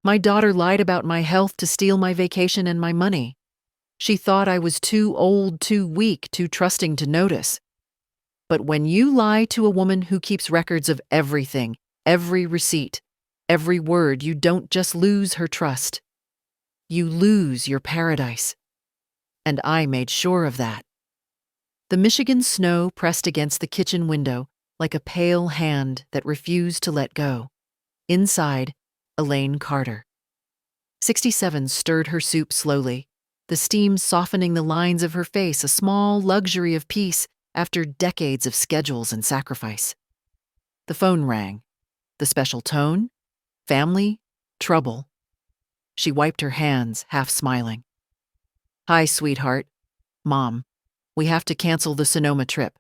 My daughter lied about my health to steal my vacation and my money. She thought I was too old, too weak, too trusting to notice. But when you lie to a woman who keeps records of everything, every receipt, every word, you don't just lose her trust. You lose your paradise. And I made sure of that. The Michigan snow pressed against the kitchen window like a pale hand that refused to let go. Inside, Elaine Carter. 67 stirred her soup slowly, the steam softening the lines of her face, a small luxury of peace after decades of schedules and sacrifice. The phone rang. The special tone? Family? Trouble. She wiped her hands, half smiling. Hi, sweetheart. Mom, we have to cancel the Sonoma trip.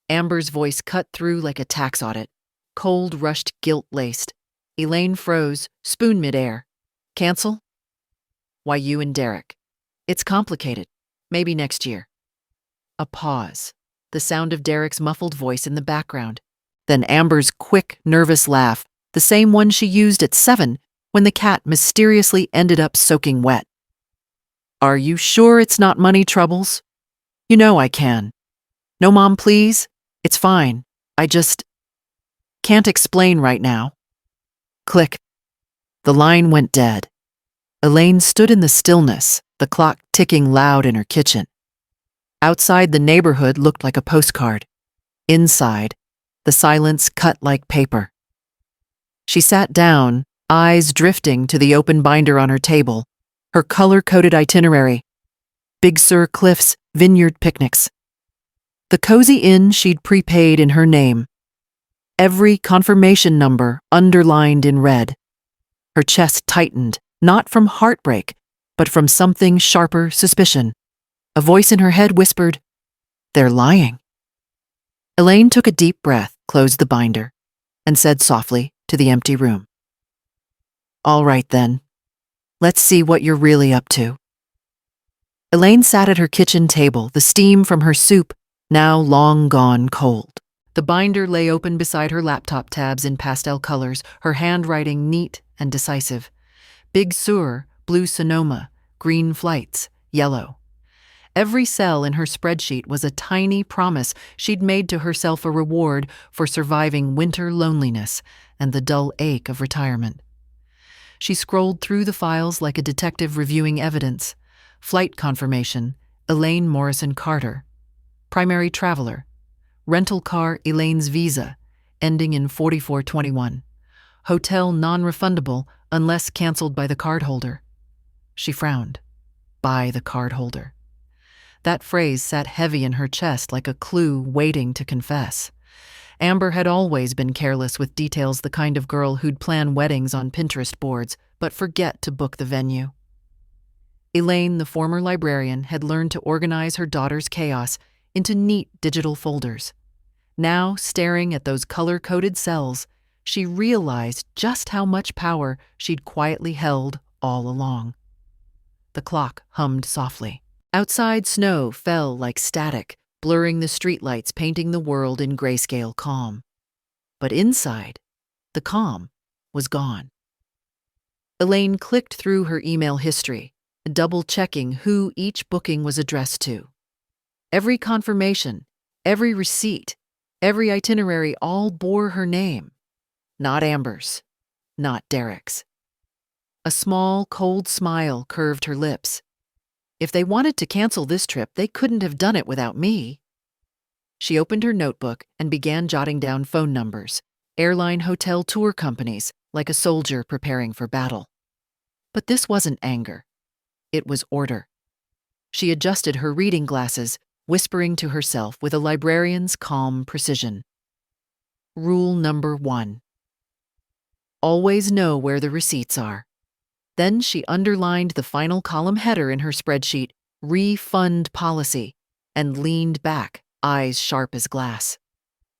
Amber's voice cut through like a tax audit, cold, rushed, guilt-laced. Elaine froze, spoon midair. Cancel? Why, you and Derek. It's complicated. Maybe next year. A pause, the sound of Derek's muffled voice in the background. Then Amber's quick, nervous laugh, the same one she used at 7 when the cat mysteriously ended up soaking wet. Are you sure it's not money troubles? You know I can. No, Mom, please. It's fine. I just can't explain right now. Click. The line went dead. Elaine stood in the stillness, the clock ticking loud in her kitchen. Outside, the neighborhood looked like a postcard. Inside, the silence cut like paper. She sat down, eyes drifting to the open binder on her table, her color-coded itinerary. Big Sur Cliffs, vineyard picnics. The cozy inn she'd prepaid in her name. Every confirmation number underlined in red. Her chest tightened, not from heartbreak, but from something sharper suspicion. A voice in her head whispered, "They're lying." Elaine took a deep breath, closed the binder, and said softly to the empty room, "All right then, let's see what you're really up to." Elaine sat at her kitchen table, the steam from her soup now long gone cold. The binder lay open beside her laptop tabs in pastel colors, her handwriting neat and decisive. Big Sur, blue Sonoma, green flights, yellow. Every cell in her spreadsheet was a tiny promise she'd made to herself, a reward for surviving winter loneliness and the dull ache of retirement. She scrolled through the files like a detective reviewing evidence. Flight confirmation, Elaine Morrison Carter. Primary traveler. Rental car, Elaine's visa, ending in 4421. Hotel non-refundable unless canceled by the cardholder. She frowned. By the cardholder. That phrase sat heavy in her chest like a clue waiting to confess. Amber had always been careless with details, the kind of girl who'd plan weddings on Pinterest boards, but forget to book the venue. Elaine, the former librarian, had learned to organize her daughter's chaos into neat digital folders. Now, staring at those color-coded cells, she realized just how much power she'd quietly held all along. The clock hummed softly. Outside, snow fell like static, blurring the streetlights, painting the world in grayscale calm. But inside, the calm was gone. Elaine clicked through her email history, double-checking who each booking was addressed to. Every confirmation, every receipt, every itinerary all bore her name. Not Amber's, not Derek's. A small, cold smile curved her lips. If they wanted to cancel this trip, they couldn't have done it without me. She opened her notebook and began jotting down phone numbers, airline, hotel, tour companies, like a soldier preparing for battle. But this wasn't anger. It was order. She adjusted her reading glasses, whispering to herself with a librarian's calm precision. Rule number 1. Always know where the receipts are. Then she underlined the final column header in her spreadsheet, refund policy, and leaned back, eyes sharp as glass.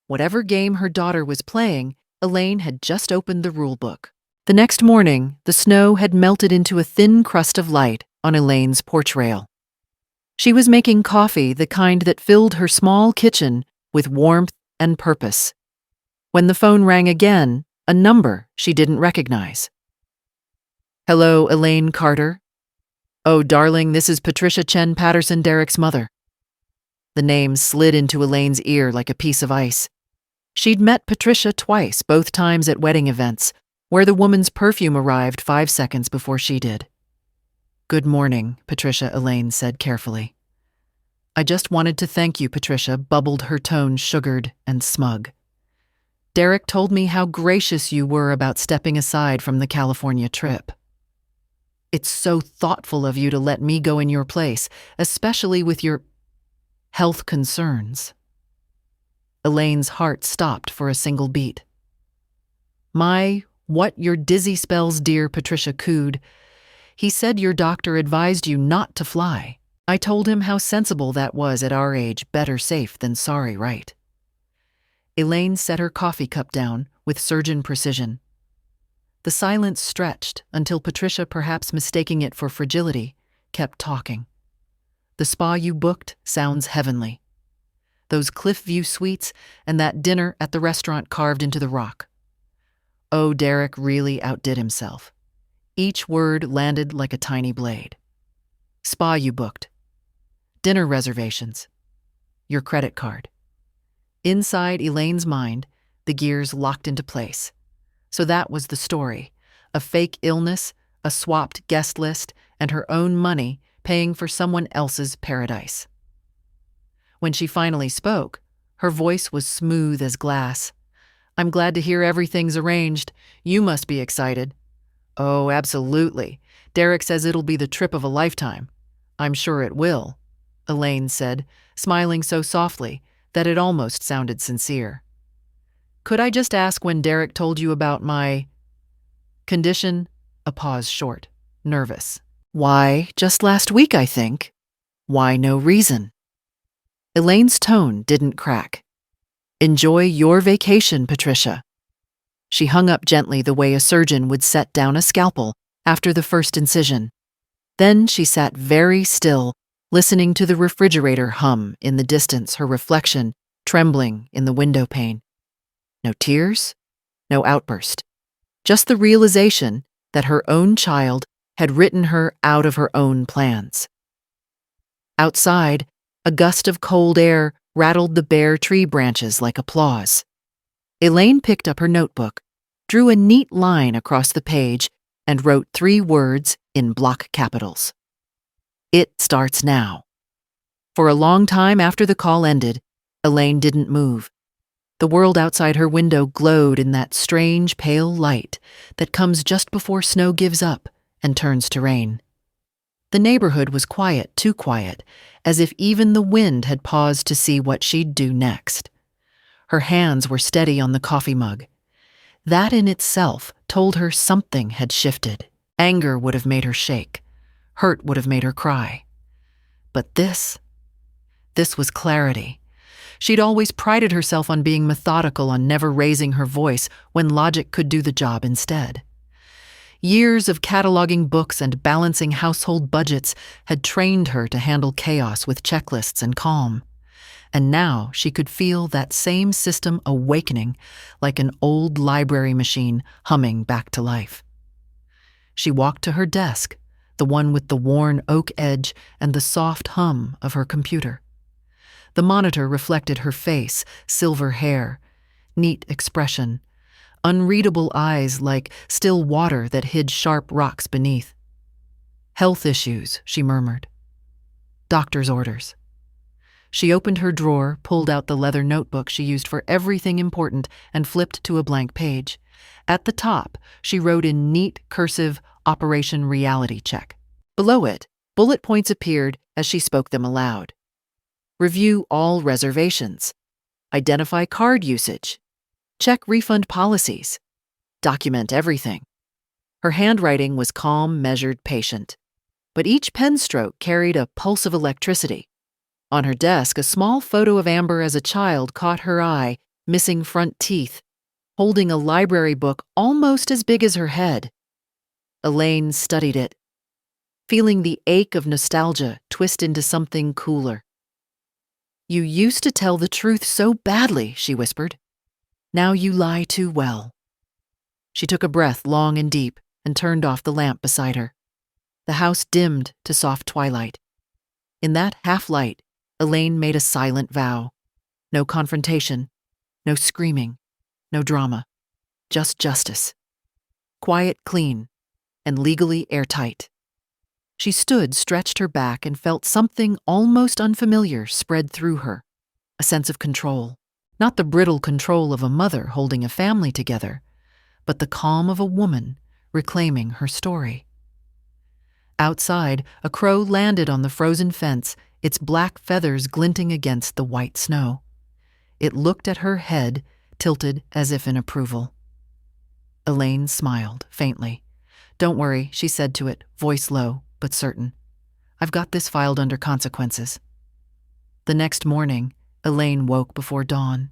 Whatever game her daughter was playing, Elaine had just opened the rulebook. The next morning, the snow had melted into a thin crust of light on Elaine's porch rail. She was making coffee, the kind that filled her small kitchen with warmth and purpose. When the phone rang again, a number she didn't recognize. Hello, Elaine Carter. Oh, darling, this is Patricia Chen Patterson, Derek's mother. The name slid into Elaine's ear like a piece of ice. She'd met Patricia twice, both times at wedding events, where the woman's perfume arrived 5 seconds before she did. Good morning, Patricia, Elaine said carefully. I just wanted to thank you, Patricia, bubbled her tone sugared and smug. Derek told me how gracious you were about stepping aside from the California trip. It's so thoughtful of you to let me go in your place, especially with your health concerns. Elaine's heart stopped for a single beat. What your dizzy spells, dear, Patricia cooed. He said your doctor advised you not to fly. I told him how sensible that was at our age, better safe than sorry, right? Elaine set her coffee cup down with surgeon precision. The silence stretched until Patricia, perhaps mistaking it for fragility, kept talking. The spa you booked sounds heavenly. Those Cliffview suites and that dinner at the restaurant carved into the rock. Oh, Derek really outdid himself. Each word landed like a tiny blade. Spa you booked. Dinner reservations. Your credit card. Inside Elaine's mind, the gears locked into place. So that was the story. A fake illness, a swapped guest list, and her own money paying for someone else's paradise. When she finally spoke, her voice was smooth as glass. I'm glad to hear everything's arranged. You must be excited. Oh, absolutely. Derek says it'll be the trip of a lifetime. I'm sure it will, Elaine said, smiling so softly that it almost sounded sincere. Could I just ask when Derek told you about my condition? A pause short, nervous. Why, just last week, I think. Why no reason? Elaine's tone didn't crack. Enjoy your vacation, Patricia. She hung up gently the way a surgeon would set down a scalpel after the first incision. Then she sat very still, listening to the refrigerator hum in the distance, her reflection trembling in the window pane. No tears, no outburst. Just the realization that her own child had written her out of her own plans. Outside, a gust of cold air rattled the bare tree branches like applause. Elaine picked up her notebook, drew a neat line across the page, and wrote 3 words in block capitals. It starts now. For a long time after the call ended, Elaine didn't move. The world outside her window glowed in that strange pale light that comes just before snow gives up and turns to rain. The neighborhood was quiet, too quiet, as if even the wind had paused to see what she'd do next. Her hands were steady on the coffee mug. That in itself told her something had shifted. Anger would have made her shake. Hurt would have made her cry. But this was clarity. She'd always prided herself on being methodical, on never raising her voice when logic could do the job instead. Years of cataloging books and balancing household budgets had trained her to handle chaos with checklists and calm. And now she could feel that same system awakening like an old library machine humming back to life. She walked to her desk, the one with the worn oak edge and the soft hum of her computer. The monitor reflected her face, silver hair, neat expression, unreadable eyes like still water that hid sharp rocks beneath. Health issues, she murmured. Doctor's orders. She opened her drawer, pulled out the leather notebook she used for everything important, and flipped to a blank page. At the top, she wrote in neat cursive, Operation Reality Check. Below it, bullet points appeared as she spoke them aloud. Review all reservations. Identify card usage. Check refund policies. Document everything. Her handwriting was calm, measured, patient. But each pen stroke carried a pulse of electricity. On her desk, a small photo of Amber as a child caught her eye, missing front teeth, holding a library book almost as big as her head. Elaine studied it, feeling the ache of nostalgia twist into something cooler. You used to tell the truth so badly, she whispered. Now you lie too well. She took a breath long and deep and turned off the lamp beside her. The house dimmed to soft twilight. In that half-light, Elaine made a silent vow. No confrontation, no screaming, no drama, just justice. Quiet, clean, and legally airtight. She stood, stretched her back, and felt something almost unfamiliar spread through her. A sense of control. Not the brittle control of a mother holding a family together, but the calm of a woman reclaiming her story. Outside, a crow landed on the frozen fence, its black feathers glinting against the white snow. It looked at her head, tilted as if in approval. Elaine smiled faintly. "Don't worry," she said to it, voice low but certain. "I've got this filed under consequences." The next morning, Elaine woke before dawn.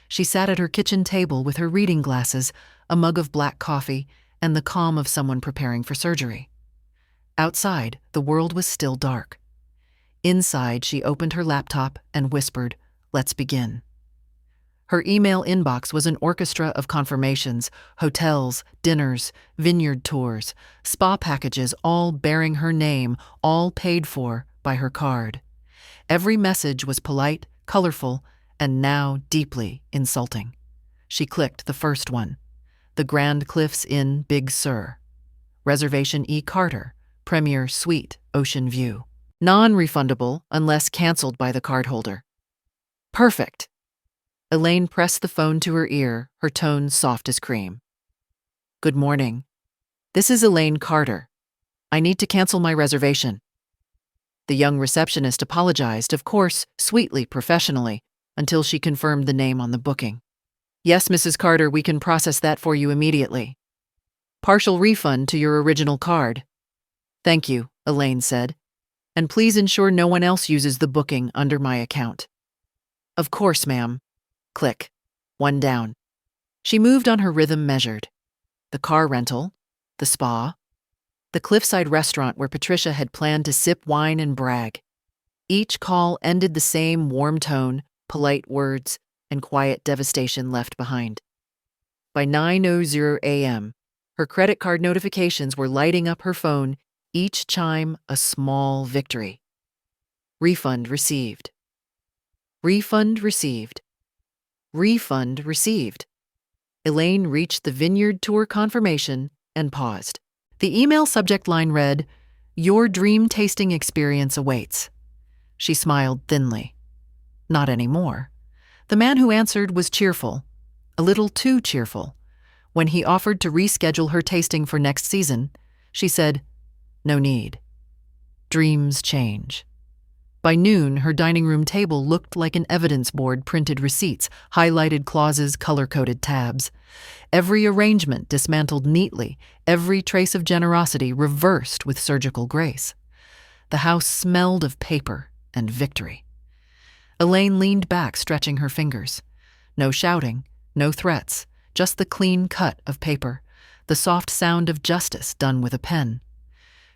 She sat at her kitchen table with her reading glasses, a mug of black coffee, and the calm of someone preparing for surgery. Outside, the world was still dark. Inside, she opened her laptop and whispered, "Let's begin." Her email inbox was an orchestra of confirmations, hotels, dinners, vineyard tours, spa packages, all bearing her name, all paid for by her card. Every message was polite, colorful, and now deeply insulting. She clicked the first one. The Grand Cliffs Inn, Big Sur. Reservation E. Carter, Premier Suite, Ocean View. Non-refundable unless canceled by the cardholder. Perfect. Elaine pressed the phone to her ear, her tone soft as cream. "Good morning. This is Elaine Carter. I need to cancel my reservation." The young receptionist apologized, of course, sweetly, professionally, until she confirmed the name on the booking. "Yes, Mrs. Carter, we can process that for you immediately. Partial refund to your original card." "Thank you," Elaine said. "And please ensure no one else uses the booking under my account." "Of course, ma'am." Click. One down. She moved on, her rhythm measured. The car rental, the spa, the cliffside restaurant where Patricia had planned to sip wine and brag. Each call ended the same warm tone, polite words, and quiet devastation left behind. By 9:00 a.m., her credit card notifications were lighting up her phone, each chime a small victory. Refund received. Refund received. Refund received. Elaine reached the vineyard tour confirmation and paused. The email subject line read, "Your dream tasting experience awaits." She smiled thinly. Not anymore. The man who answered was cheerful, a little too cheerful. When he offered to reschedule her tasting for next season, she said, "No need. Dreams change." By noon, her dining room table looked like an evidence board, printed receipts, highlighted clauses, color-coded tabs. Every arrangement dismantled neatly, every trace of generosity reversed with surgical grace. The house smelled of paper and victory. Elaine leaned back, stretching her fingers. No shouting, no threats, just the clean cut of paper, the soft sound of justice done with a pen.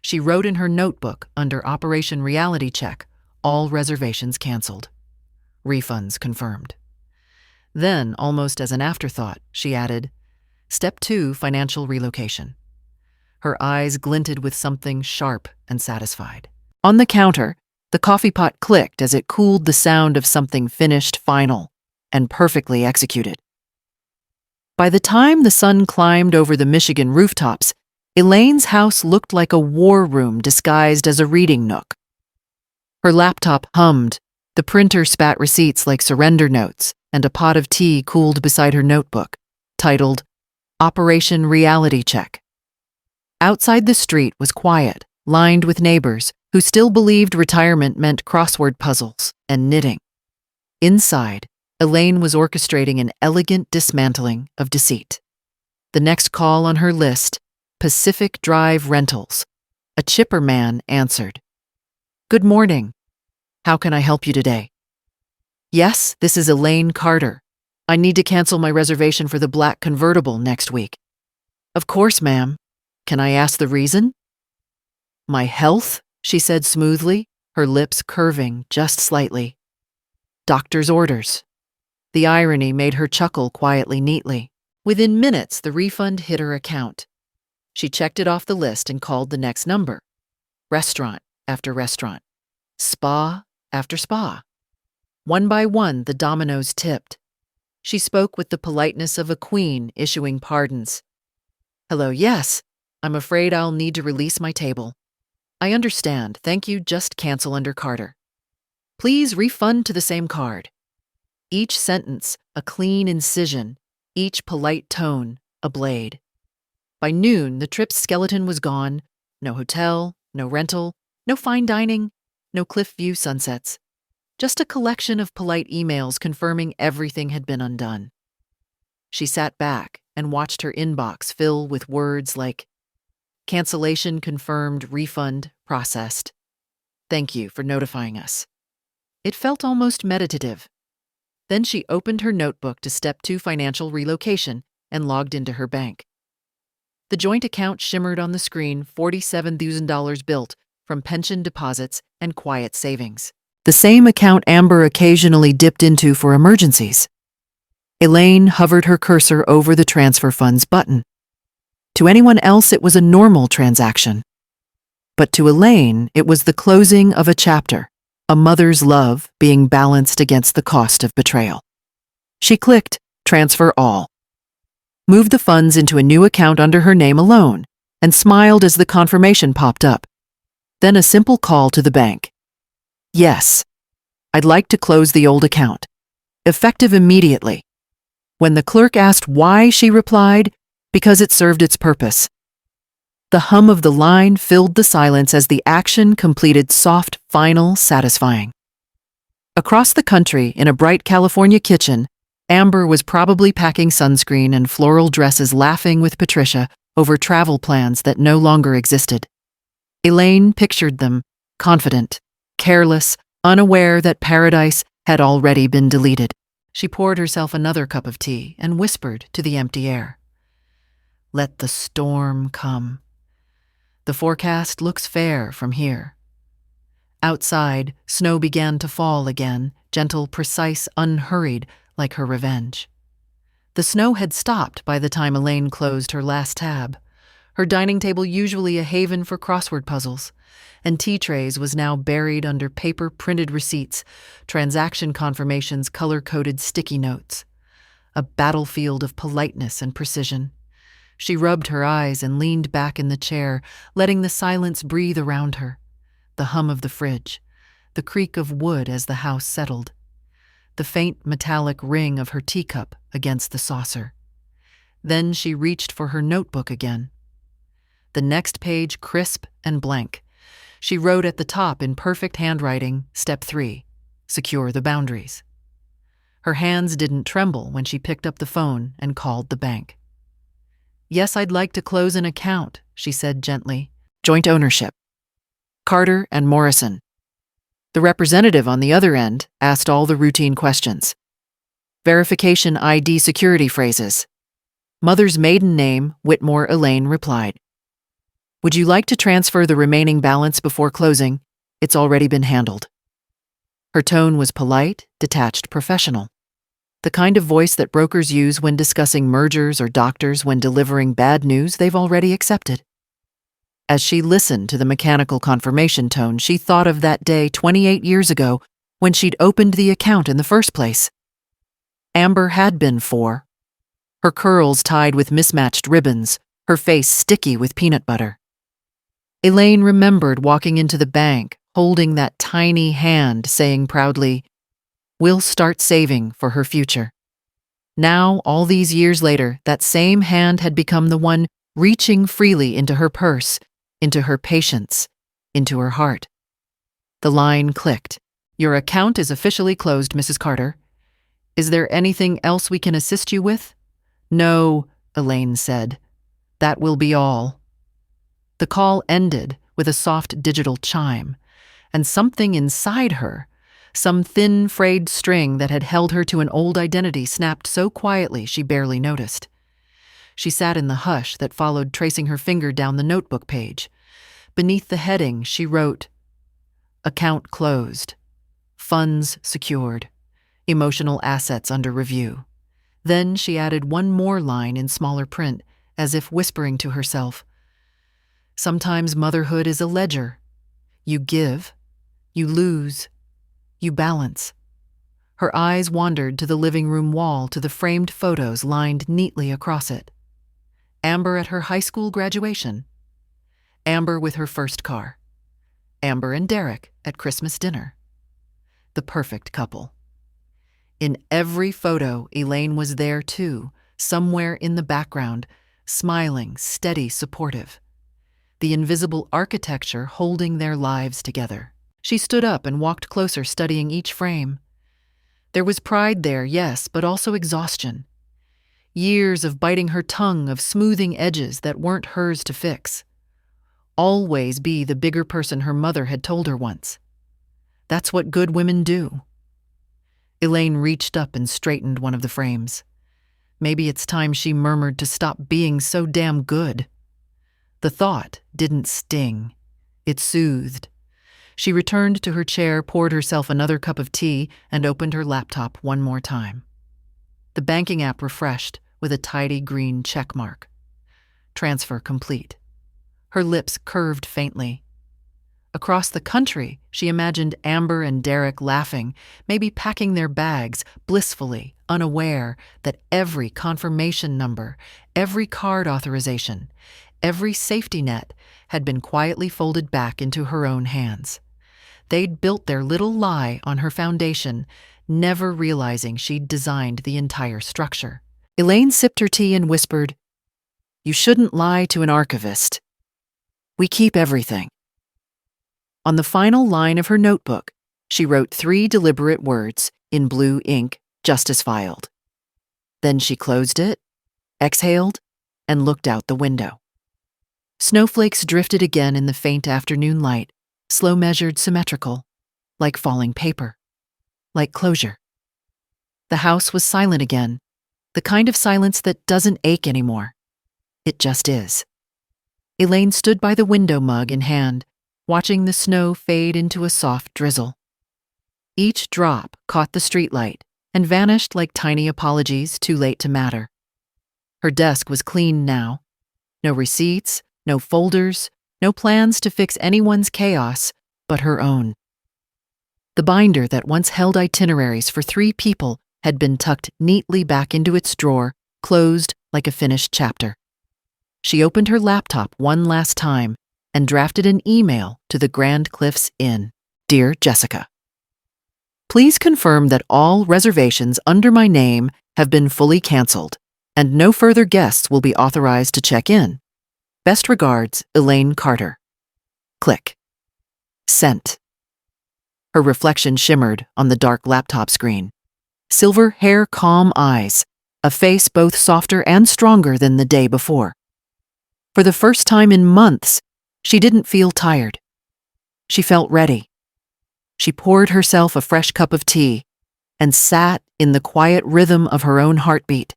She wrote in her notebook under Operation Reality Check, all reservations canceled. Refunds confirmed. Then, almost as an afterthought, she added, "Step 2, financial relocation." Her eyes glinted with something sharp and satisfied. On the counter, the coffee pot clicked as it cooled, the sound of something finished, final, and perfectly executed. By the time the sun climbed over the Michigan rooftops, Elaine's house looked like a war room disguised as a reading nook. Her laptop hummed, the printer spat receipts like surrender notes, and a pot of tea cooled beside her notebook, titled Operation Reality Check. Outside the street was quiet, lined with neighbors who still believed retirement meant crossword puzzles and knitting. Inside, Elaine was orchestrating an elegant dismantling of deceit. The next call on her list, Pacific Drive Rentals. A chipper man answered. "Good morning. How can I help you today?" "Yes, this is Elaine Carter. I need to cancel my reservation for the black convertible next week." "Of course, ma'am. Can I ask the reason?" "My health," she said smoothly, her lips curving just slightly. "Doctor's orders." The irony made her chuckle quietly, neatly. Within minutes, the refund hit her account. She checked it off the list and called the next number. Restaurant after restaurant. Spa after spa. One by one, the dominoes tipped. She spoke with the politeness of a queen issuing pardons. Hello, yes. I'm afraid I'll need to release my table. I understand. Thank you. Just cancel under Carter. Please refund to the same card. Each sentence, a clean incision. Each polite tone, a blade. By noon, the trip's skeleton was gone. No hotel, no rental, no fine dining, no cliff view sunsets. Just a collection of polite emails confirming everything had been undone. She sat back and watched her inbox fill with words like, cancellation confirmed, refund processed. Thank you for notifying us. It felt almost meditative. Then she opened her notebook to Step 2 financial relocation and logged into her bank. The joint account shimmered on the screen, $47,000 built from pension deposits and quiet savings. The same account Amber occasionally dipped into for emergencies. Elaine hovered her cursor over the transfer funds button. To anyone else, it was a normal transaction. But to Elaine, it was the closing of a chapter, a mother's love being balanced against the cost of betrayal. She clicked, Transfer All, moved the funds into a new account under her name alone, and smiled as the confirmation popped up. Then a simple call to the bank. Yes, I'd like to close the old account. Effective immediately. When the clerk asked why, she replied, because it served its purpose. The hum of the line filled the silence as the action completed soft, final, satisfying. Across the country, in a bright California kitchen, Amber was probably packing sunscreen and floral dresses, laughing with Patricia over travel plans that no longer existed. Elaine pictured them, confident, careless, unaware that paradise had already been deleted. She poured herself another cup of tea and whispered to the empty air. Let the storm come. The forecast looks fair from here. Outside, snow began to fall again, gentle, precise, unhurried, like her revenge. The snow had stopped by the time Elaine closed her last tab. Her dining table, usually a haven for crossword puzzles, and tea trays, was now buried under paper-printed receipts, transaction confirmations, color-coded sticky notes. A battlefield of politeness and precision. She rubbed her eyes and leaned back in the chair, letting the silence breathe around her. The hum of the fridge, the creak of wood as the house settled, the faint metallic ring of her teacup against the saucer. Then she reached for her notebook again. The next page crisp and blank. She wrote at the top in perfect handwriting, Step 3, secure the boundaries. Her hands didn't tremble when she picked up the phone and called the bank. Yes, I'd like to close an account, she said gently. Joint ownership. Carter and Morrison. The representative on the other end asked all the routine questions. Verification ID security phrases. Mother's maiden name, Whitmore Elaine, replied. Would you like to transfer the remaining balance before closing? It's already been handled. Her tone was polite, detached, professional. The kind of voice that brokers use when discussing mergers or doctors when delivering bad news they've already accepted. As she listened to the mechanical confirmation tone, she thought of that day 28 years ago when she'd opened the account in the first place. Amber had been 4. Her curls tied with mismatched ribbons, her face sticky with peanut butter. Elaine remembered walking into the bank, holding that tiny hand, saying proudly, "We'll start saving for her future." Now, all these years later, that same hand had become the one reaching freely into her purse, into her patience, into her heart. The line clicked. Your account is officially closed, Mrs. Carter. Is there anything else we can assist you with? No, Elaine said. That will be all. The call ended with a soft digital chime, and something inside her, some thin, frayed string that had held her to an old identity, snapped so quietly she barely noticed. She sat in the hush that followed, tracing her finger down the notebook page. Beneath the heading, she wrote, Account closed. Funds secured. Emotional assets under review. Then she added one more line in smaller print, as if whispering to herself, Sometimes motherhood is a ledger. You give, you lose, you balance. Her eyes wandered to the living room wall, to the framed photos lined neatly across it. Amber at her high school graduation. Amber with her first car. Amber and Derek at Christmas dinner. The perfect couple. In every photo, Elaine was there too, somewhere in the background, smiling, steady, supportive. The invisible architecture holding their lives together. She stood up and walked closer, studying each frame. There was pride there, yes, but also exhaustion. Years of biting her tongue, of smoothing edges that weren't hers to fix. Always be the bigger person her mother had told her once. That's what good women do. Elaine reached up and straightened one of the frames. Maybe it's time, she murmured, to stop being so damn good. The thought didn't sting. It soothed. She returned to her chair, poured herself another cup of tea, and opened her laptop one more time. The banking app refreshed with a tidy green check mark. Transfer complete. Her lips curved faintly. Across the country, she imagined Amber and Derek laughing, maybe packing their bags, blissfully, unaware that every confirmation number, every card authorization, every safety net had been quietly folded back into her own hands. They'd built their little lie on her foundation, never realizing she'd designed the entire structure. Elaine sipped her tea and whispered, "You shouldn't lie to an archivist. We keep everything." On the final line of her notebook, she wrote 3 deliberate words in blue ink, just as filed. Then she closed it, exhaled, and looked out the window. Snowflakes drifted again in the faint afternoon light, slow-measured, symmetrical, like falling paper, like closure. The house was silent again, the kind of silence that doesn't ache anymore. It just is. Elaine stood by the window, mug in hand, watching the snow fade into a soft drizzle. Each drop caught the streetlight and vanished like tiny apologies too late to matter. Her desk was clean now. No receipts, no folders, no plans to fix anyone's chaos but her own. The binder that once held itineraries for 3 people had been tucked neatly back into its drawer, closed like a finished chapter. She opened her laptop one last time and drafted an email to the Grand Cliffs Inn. Dear Jessica, please confirm that all reservations under my name have been fully canceled, and no further guests will be authorized to check in. Best regards, Elaine Carter. Click. Sent. Her reflection shimmered on the dark laptop screen. Silver hair, calm eyes, a face both softer and stronger than the day before. For the first time in months, she didn't feel tired. She felt ready. She poured herself a fresh cup of tea and sat in the quiet rhythm of her own heartbeat.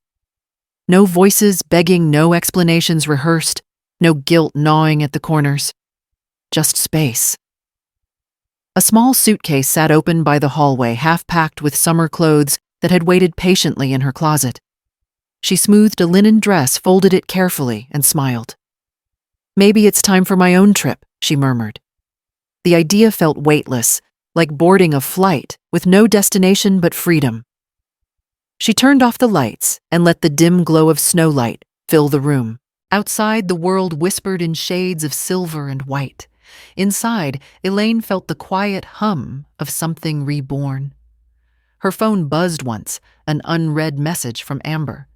No voices begging, no explanations rehearsed, no guilt gnawing at the corners. Just space. A small suitcase sat open by the hallway, half-packed with summer clothes that had waited patiently in her closet. She smoothed a linen dress, folded it carefully, and smiled. Maybe it's time for my own trip, she murmured. The idea felt weightless, like boarding a flight with no destination but freedom. She turned off the lights and let the dim glow of snowlight fill the room. Outside, the world whispered in shades of silver and white. Inside, Elaine felt the quiet hum of something reborn. Her phone buzzed once, an unread message from Amber.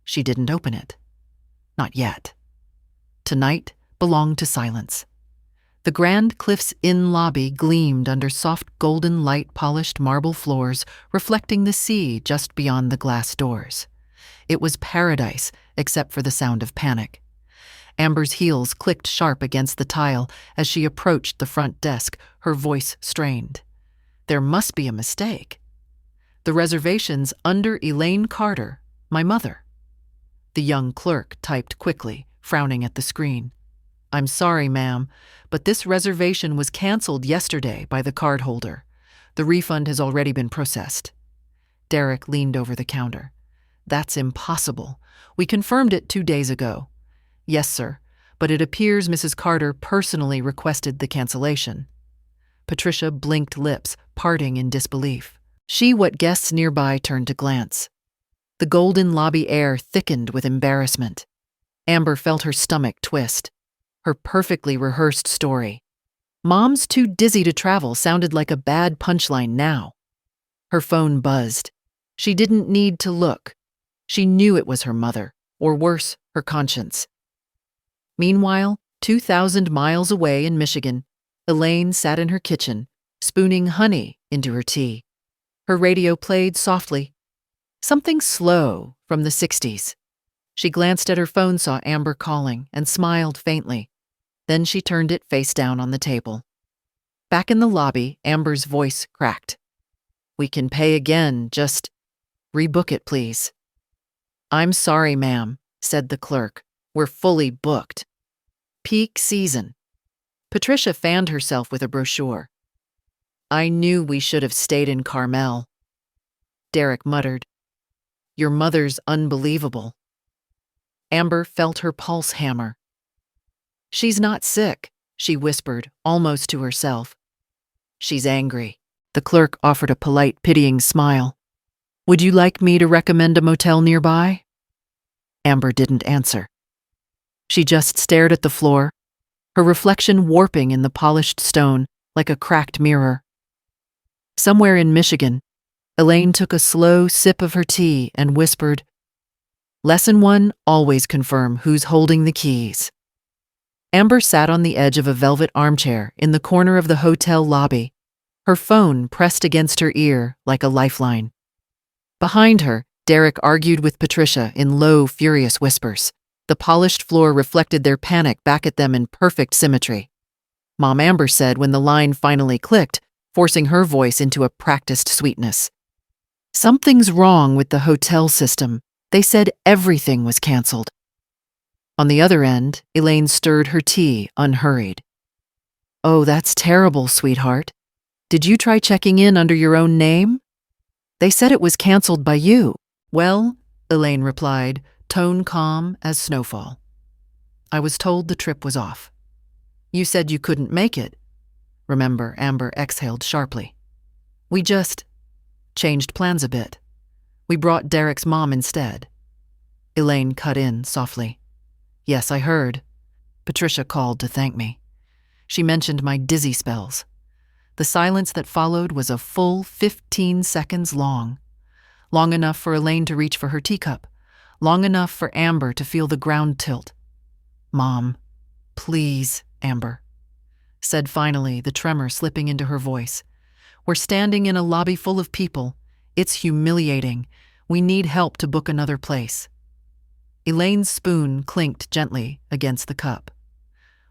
She didn't open it. Not yet. Tonight belonged to silence. The Grand Cliffs Inn lobby gleamed under soft golden light-polished marble floors, reflecting the sea just beyond the glass doors. It was paradise, except for the sound of panic. Amber's heels clicked sharp against the tile as she approached the front desk, her voice strained. There must be a mistake. The reservation's under Elaine Carter, my mother. The young clerk typed quickly, frowning at the screen. I'm sorry, ma'am, but this reservation was canceled yesterday by the cardholder. The refund has already been processed. Derek leaned over the counter. That's impossible. We confirmed it 2 days ago. Yes, sir, but it appears Mrs. Carter personally requested the cancellation. Patricia blinked lips, parting in disbelief. What guests nearby turned to glance. The golden lobby air thickened with embarrassment. Amber felt her stomach twist. Her perfectly rehearsed story. Mom's too dizzy to travel sounded like a bad punchline now. Her phone buzzed. She didn't need to look. She knew it was her mother, or worse, her conscience. Meanwhile, 2,000 miles away in Michigan, Elaine sat in her kitchen, spooning honey into her tea. Her radio played softly. Something slow from the 60s. She glanced at her phone, saw Amber calling, and smiled faintly. Then she turned it face down on the table. Back in the lobby, Amber's voice cracked. "We can pay again, just rebook it, please." "I'm sorry, ma'am," said the clerk. "We're fully booked." Peak season. Patricia fanned herself with a brochure. "I knew we should have stayed in Carmel." Derek muttered. "Your mother's unbelievable." Amber felt her pulse hammer. "She's not sick," she whispered, almost to herself. "She's angry." The clerk offered a polite, pitying smile. "Would you like me to recommend a motel nearby?" Amber didn't answer. She just stared at the floor, her reflection warping in the polished stone like a cracked mirror. Somewhere in Michigan, Elaine took a slow sip of her tea and whispered, "Lesson 1, always confirm who's holding the keys." Amber sat on the edge of a velvet armchair in the corner of the hotel lobby, her phone pressed against her ear like a lifeline. Behind her, Derek argued with Patricia in low, furious whispers. The polished floor reflected their panic back at them in perfect symmetry. Mom Amber said when the line finally clicked, forcing her voice into a practiced sweetness. "Something's wrong with the hotel system. They said everything was canceled." On the other end, Elaine stirred her tea, unhurried. "Oh, that's terrible, sweetheart. Did you try checking in under your own name? They said it was canceled by you." "Well," Elaine replied, tone calm as snowfall. "I was told the trip was off." "You said you couldn't make it." "Remember," Amber exhaled sharply. "We just changed plans a bit. We brought Derek's mom instead." Elaine cut in softly. "Yes, I heard. Patricia called to thank me. She mentioned my dizzy spells." The silence that followed was a full 15 seconds long. Long enough for Elaine to reach for her teacup. Long enough for Amber to feel the ground tilt. "Mom, please," Amber said finally, the tremor slipping into her voice. "We're standing in a lobby full of people. It's humiliating. We need help to book another place." Elaine's spoon clinked gently against the cup.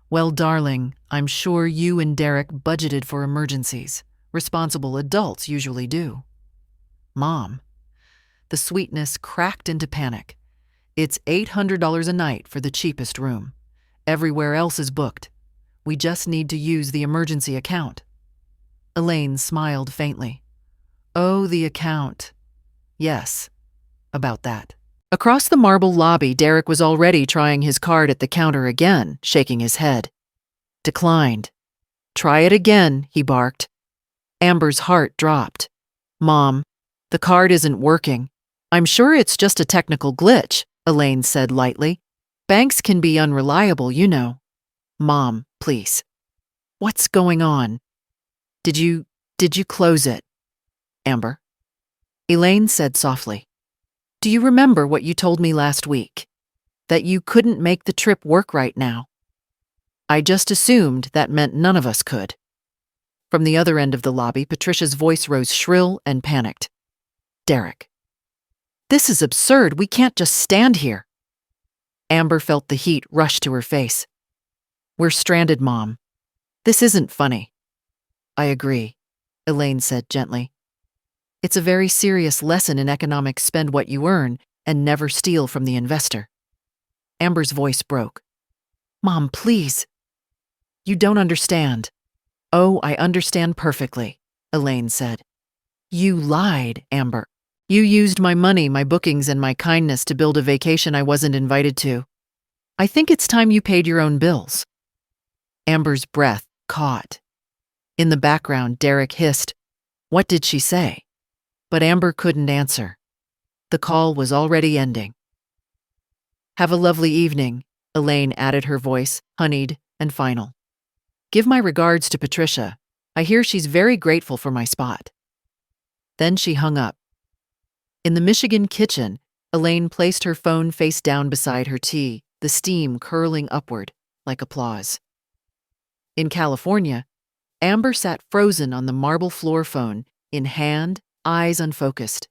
"Well, darling, I'm sure you and Derek budgeted for emergencies. Responsible adults usually do." "Mom." The sweetness cracked into panic. "It's $800 a night for the cheapest room. Everywhere else is booked. We just need to use the emergency account." Elaine smiled faintly. "Oh, the account. Yes, about that." Across the marble lobby, Derek was already trying his card at the counter again, shaking his head. Declined. "Try it again," he barked. Amber's heart dropped. "Mom, the card isn't working." "I'm sure it's just a technical glitch," Elaine said lightly. "Banks can be unreliable, you know." "Mom, please. What's going on? Did you close it?" "Amber." Elaine said softly. "Do you remember what you told me last week? That you couldn't make the trip work right now?" "I just assumed that meant none of us could." From the other end of the lobby, Patricia's voice rose shrill and panicked. "Derek. This is absurd. We can't just stand here." Amber felt the heat rush to her face. "We're stranded, Mom. This isn't funny." "I agree," Elaine said gently. "It's a very serious lesson in economics. Spend what you earn and never steal from the investor." Amber's voice broke. "Mom, please. You don't understand." "Oh, I understand perfectly," Elaine said. "You lied, Amber. You used my money, my bookings, and my kindness to build a vacation I wasn't invited to." I think it's time you paid your own bills. Amber's breath caught. In the background, Derek hissed, "What did she say?" But Amber couldn't answer. The call was already ending. "Have a lovely evening," Elaine added, her voice honeyed and final. "Give my regards to Patricia. I hear she's very grateful for my spot." Then she hung up. In the Michigan kitchen, Elaine placed her phone face down beside her tea, the steam curling upward like applause. In California, Amber sat frozen on the marble floor, phone in hand, eyes unfocused.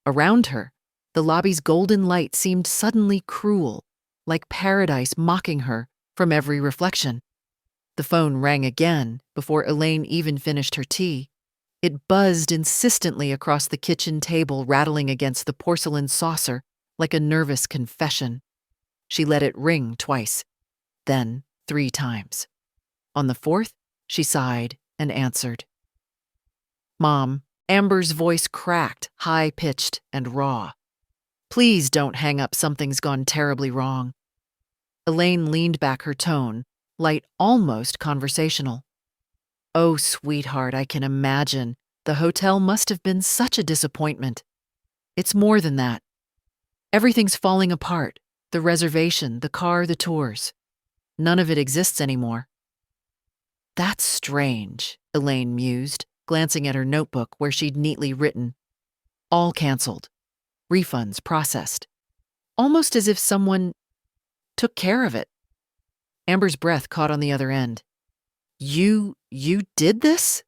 Around her, the lobby's golden light seemed suddenly cruel, like paradise mocking her from every reflection. The phone rang again before Elaine even finished her tea. It buzzed insistently across the kitchen table, rattling against the porcelain saucer like a nervous confession. She let it ring twice, then 3 times. On the 4th, she sighed and answered. "Mom," Amber's voice cracked, high-pitched and raw. "Please don't hang up, something's gone terribly wrong." Elaine leaned back, her tone light, almost conversational. "Oh, sweetheart, I can imagine. The hotel must have been such a disappointment. It's more than that. Everything's falling apart. The reservation, the car, the tours. None of it exists anymore." "That's strange," Elaine mused, glancing at her notebook where she'd neatly written, "All canceled. Refunds processed." Almost as if someone took care of it. Amber's breath caught on the other end. You did this?"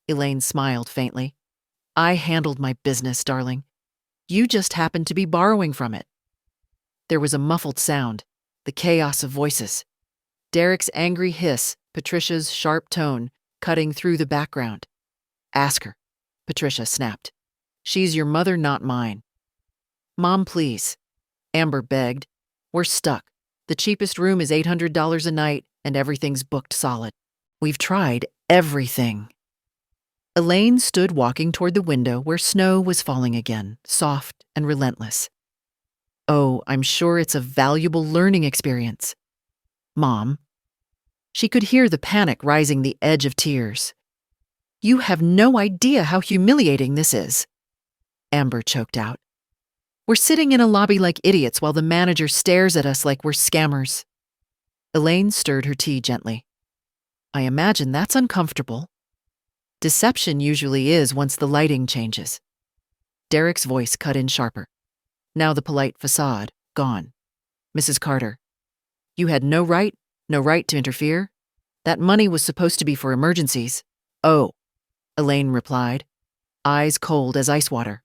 Elaine smiled faintly. "I handled my business, darling. You just happened to be borrowing from it." There was a muffled sound, the chaos of voices. Derek's angry hiss, Patricia's sharp tone, cutting through the background. "Ask her," Patricia snapped. "She's your mother, not mine." "Mom, please," Amber begged. "We're stuck. The cheapest room is $800 a night, and everything's booked solid. We've tried everything." Elaine stood walking toward the window where snow was falling again, soft and relentless. "Oh, I'm sure it's a valuable learning experience." "Mom." She could hear the panic rising, the edge of tears. "You have no idea how humiliating this is," Amber choked out. "We're sitting in a lobby like idiots while the manager stares at us like we're scammers." Elaine stirred her tea gently. "I imagine that's uncomfortable." "Deception usually is once the lighting changes." Derek's voice cut in sharper. Now the polite facade, gone. "Mrs. Carter, you had no right to interfere. That money was supposed to be for emergencies." "Oh," Elaine replied, eyes cold as ice water.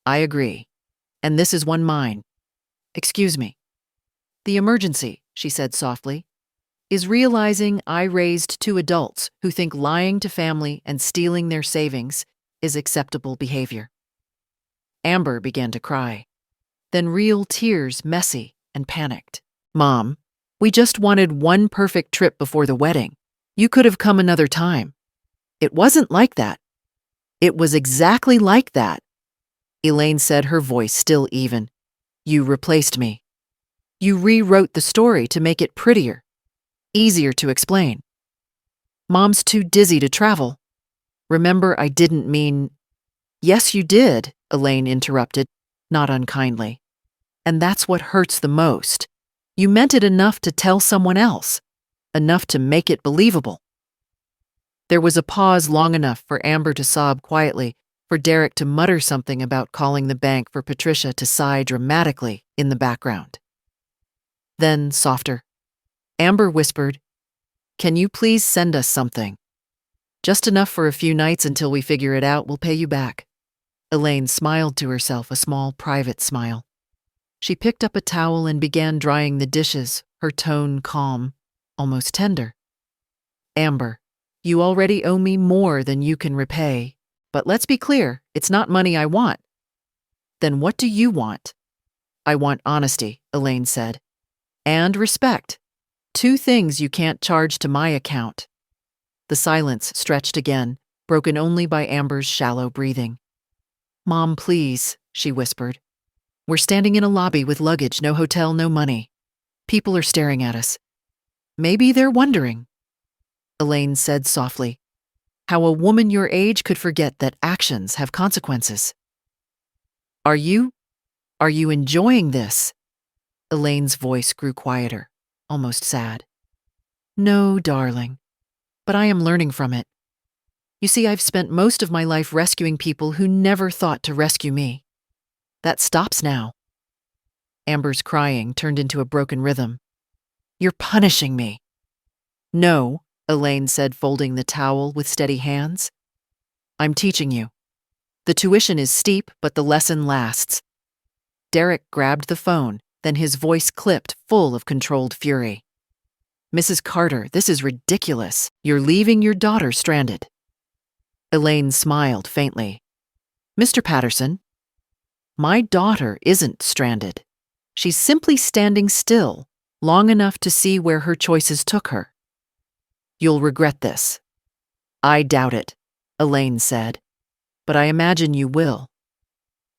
"I agree. And this is one mine." "Excuse me." "The emergency," she said softly, "is realizing I raised 2 adults who think lying to family and stealing their savings is acceptable behavior." Amber began to cry. Then real tears, messy and panicked. "Mom, we just wanted one perfect trip before the wedding. You could have come another time." "It wasn't like that." "It was exactly like that," Elaine said, her voice still even. "You replaced me. You rewrote the story to make it prettier, easier to explain. Mom's too dizzy to travel. Remember, I didn't mean—" "Yes, you did," Elaine interrupted, not unkindly. "And that's what hurts the most. You meant it enough to tell someone else, enough to make it believable." There was a pause long enough for Amber to sob quietly, for Derek to mutter something about calling the bank, for Patricia to sigh dramatically in the background. Then, softer, Amber whispered, "Can you please send us something? Just enough for a few nights until we figure it out. We'll pay you back." Elaine smiled to herself, a small, private smile. She picked up a towel and began drying the dishes, her tone calm, almost tender. "Amber, you already owe me more than you can repay. But let's be clear, it's not money I want." "Then what do you want?" "I want honesty," Elaine said. "And respect. 2 things you can't charge to my account." The silence stretched again, broken only by Amber's shallow breathing. "Mom, please," she whispered. "We're standing in a lobby with luggage, no hotel, no money. People are staring at us. Maybe they're wondering, Elaine said softly, how a woman your age could forget that actions have consequences. Are you enjoying this? Elaine's voice grew quieter, almost sad. No, darling, but I am learning from it. You see, I've spent most of my life rescuing people who never thought to rescue me. That stops now. Amber's crying turned into a broken rhythm. You're punishing me. No, Elaine said, folding the towel with steady hands. I'm teaching you. The tuition is steep, but the lesson lasts. Derek grabbed the phone, then his voice clipped, full of controlled fury. Mrs. Carter, this is ridiculous. You're leaving your daughter stranded. Elaine smiled faintly. Mr. Patterson, my daughter isn't stranded. She's simply standing still, long enough to see where her choices took her. You'll regret this. I doubt it, Elaine said, but I imagine you will.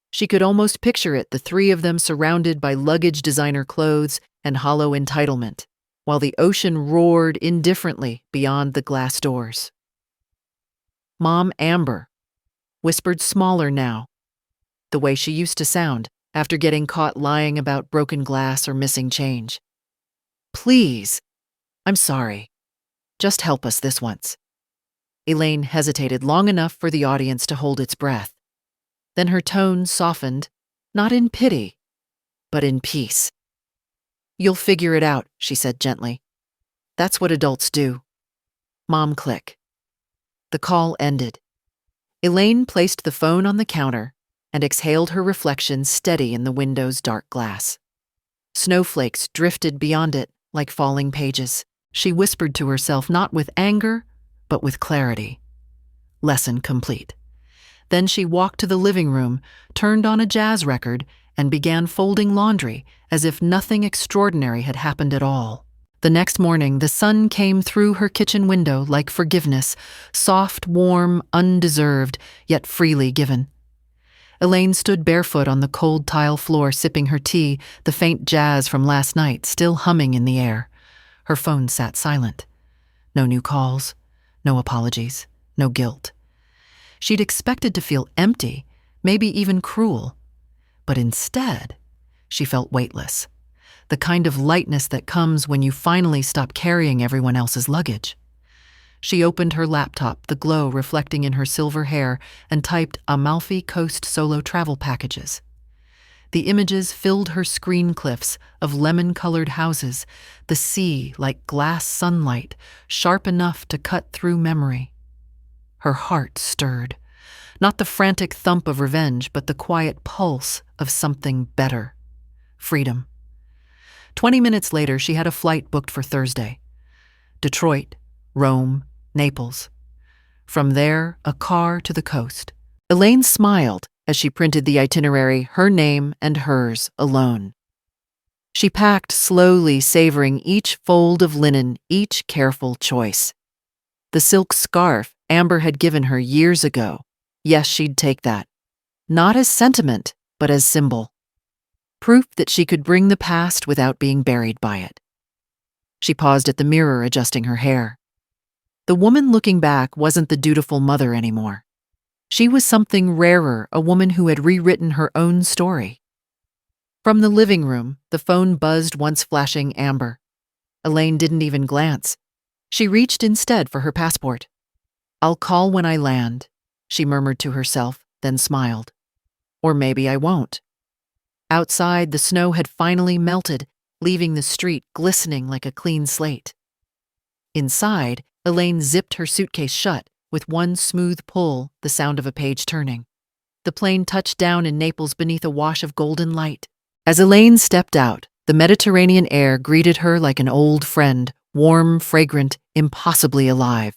She could almost picture it, the three of them surrounded by luggage designer clothes and hollow entitlement, while the ocean roared indifferently beyond the glass doors. Mom Amber whispered smaller now, the way she used to sound after getting caught lying about broken glass or missing change. Please, I'm sorry. Just help us this once. Elaine hesitated long enough for the audience to hold its breath. Then her tone softened, not in pity, but in peace. You'll figure it out, she said gently. That's what adults do. Mom, click. The call ended. Elaine placed the phone on the counter and exhaled her reflection steady in the window's dark glass. Snowflakes drifted beyond it like falling pages. She whispered to herself, not with anger, but with clarity. Lesson complete. Then she walked to the living room, turned on a jazz record, and began folding laundry as if nothing extraordinary had happened at all. The next morning, the sun came through her kitchen window like forgiveness, soft, warm, undeserved, yet freely given. Elaine stood barefoot on the cold tile floor, sipping her tea, the faint jazz from last night still humming in the air. Her phone sat silent. No new calls, no apologies, no guilt. She'd expected to feel empty, maybe even cruel. But instead, she felt weightless. The kind of lightness that comes when you finally stop carrying everyone else's luggage. She opened her laptop, the glow reflecting in her silver hair, and typed Amalfi Coast solo travel packages. The images filled her screen cliffs of lemon-colored houses, the sea like glass sunlight, sharp enough to cut through memory. Her heart stirred, not the frantic thump of revenge, but the quiet pulse of something better. Freedom. 20 minutes later, she had a flight booked for Thursday. Detroit, Rome, Naples. From there, a car to the coast. Elaine smiled as she printed the itinerary, her name and hers alone. She packed slowly, savoring each fold of linen, each careful choice. The silk scarf Amber had given her years ago. Yes, she'd take that. Not as sentiment, but as symbol. Proof that she could bring the past without being buried by it. She paused at the mirror, adjusting her hair. The woman looking back wasn't the dutiful mother anymore. She was something rarer, a woman who had rewritten her own story. From the living room, the phone buzzed, once flashing amber. Elaine didn't even glance. She reached instead for her passport. I'll call when I land, she murmured to herself, then smiled. Or maybe I won't. Outside, the snow had finally melted, leaving the street glistening like a clean slate. Inside, Elaine zipped her suitcase shut, with one smooth pull, the sound of a page turning. The plane touched down in Naples beneath a wash of golden light. As Elaine stepped out, the Mediterranean air greeted her like an old friend, warm, fragrant, impossibly alive.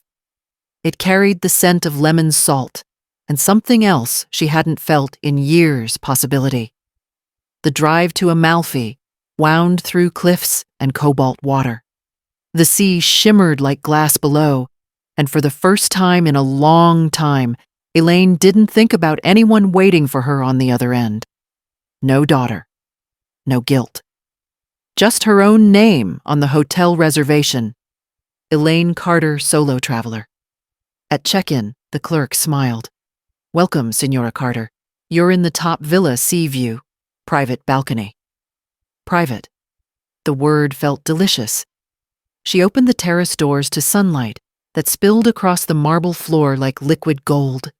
It carried the scent of lemon salt, and something else she hadn't felt in years, possibility. The drive to Amalfi wound through cliffs and cobalt water. The sea shimmered like glass below, and for the first time in a long time, Elaine didn't think about anyone waiting for her on the other end. No daughter. No guilt. Just her own name on the hotel reservation. Elaine Carter, solo traveler. At check-in, the clerk smiled. Welcome, Senora Carter. You're in the top villa sea view. Private balcony. Private. The word felt delicious. She opened the terrace doors to sunlight that spilled across the marble floor like liquid gold.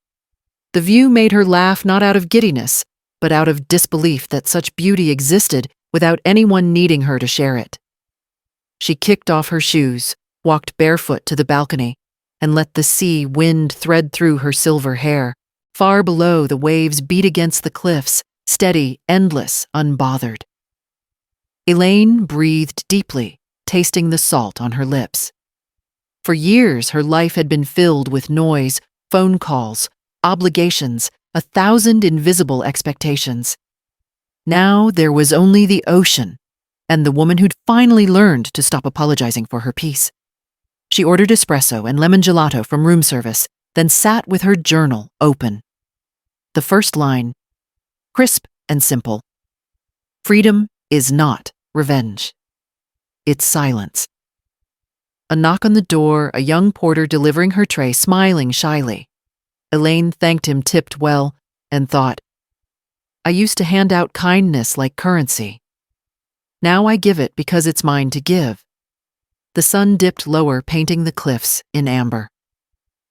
The view made her laugh not out of giddiness, but out of disbelief that such beauty existed without anyone needing her to share it. She kicked off her shoes, walked barefoot to the balcony, and let the sea wind thread through her silver hair. Far below, the waves beat against the cliffs, steady, endless, unbothered. Elaine breathed deeply, tasting the salt on her lips. For years, her life had been filled with noise, phone calls, obligations, 1,000 invisible expectations. Now there was only the ocean, and the woman who'd finally learned to stop apologizing for her peace. She ordered espresso and lemon gelato from room service, then sat with her journal open. The first line, crisp and simple. Freedom is not revenge. It's silence. A knock on the door, a young porter delivering her tray, smiling shyly. Elaine thanked him, tipped well, and thought, I used to hand out kindness like currency. Now I give it because it's mine to give. The sun dipped lower, painting the cliffs in amber.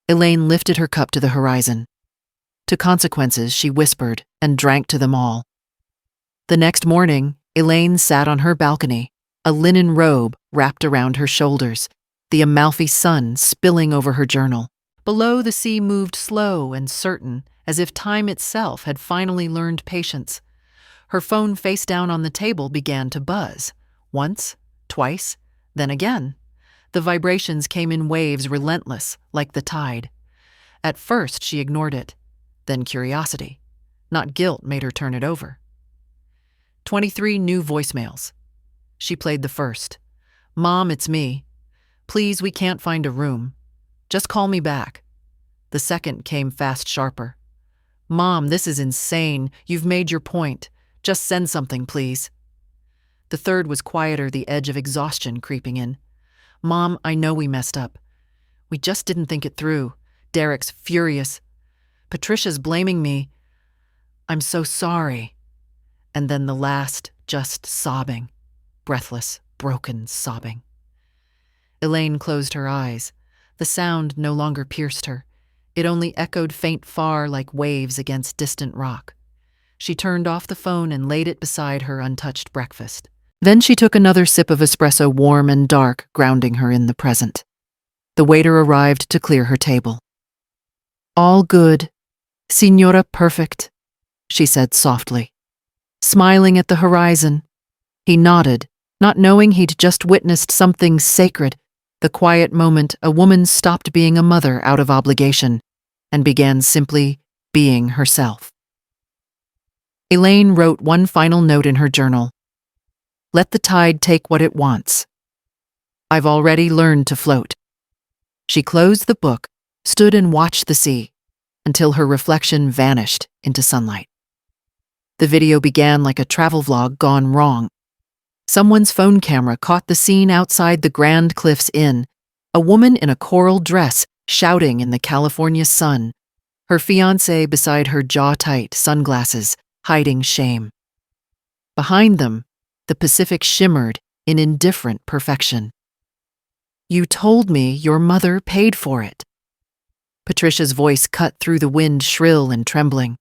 Elaine lifted her cup to the horizon. To consequences, she whispered and drank to them all. The next morning, Elaine sat on her balcony, a linen robe wrapped around her shoulders, the Amalfi sun spilling over her journal. Below, the sea moved slow and certain, as if time itself had finally learned patience. Her phone face down on the table began to buzz. Once, twice, then again. The vibrations came in waves, relentless, like the tide. At first, she ignored it. Then curiosity, not guilt, made her turn it over. 23 new voicemails. She played the first. Mom, it's me. Please, we can't find a room. Just call me back. The second came fast, sharper. Mom, this is insane. You've made your point. Just send something, please. The third was quieter, the edge of exhaustion creeping in. Mom, I know we messed up. We just didn't think it through. Derek's furious. Patricia's blaming me. I'm so sorry. And then the last, just sobbing. Breathless, broken sobbing. Elaine closed her eyes. The sound no longer pierced her. It only echoed faint far like waves against distant rock. She turned off the phone and laid it beside her untouched breakfast. Then she took another sip of espresso, warm and dark, grounding her in the present. The waiter arrived to clear her table. All good. Signora perfect, she said softly. Smiling at the horizon, he nodded, not knowing he'd just witnessed something sacred, the quiet moment a woman stopped being a mother out of obligation and began simply being herself. Elaine wrote one final note in her journal. Let the tide take what it wants. I've already learned to float. She closed the book, stood and watched the sea, until her reflection vanished into sunlight. The video began like a travel vlog gone wrong. Someone's phone camera caught the scene outside the Grand Cliffs Inn, a woman in a coral dress shouting in the California sun, her fiancé beside her jaw-tight sunglasses, hiding shame. Behind them, the Pacific shimmered in indifferent perfection. You told me your mother paid for it. Patricia's voice cut through the wind, shrill and trembling.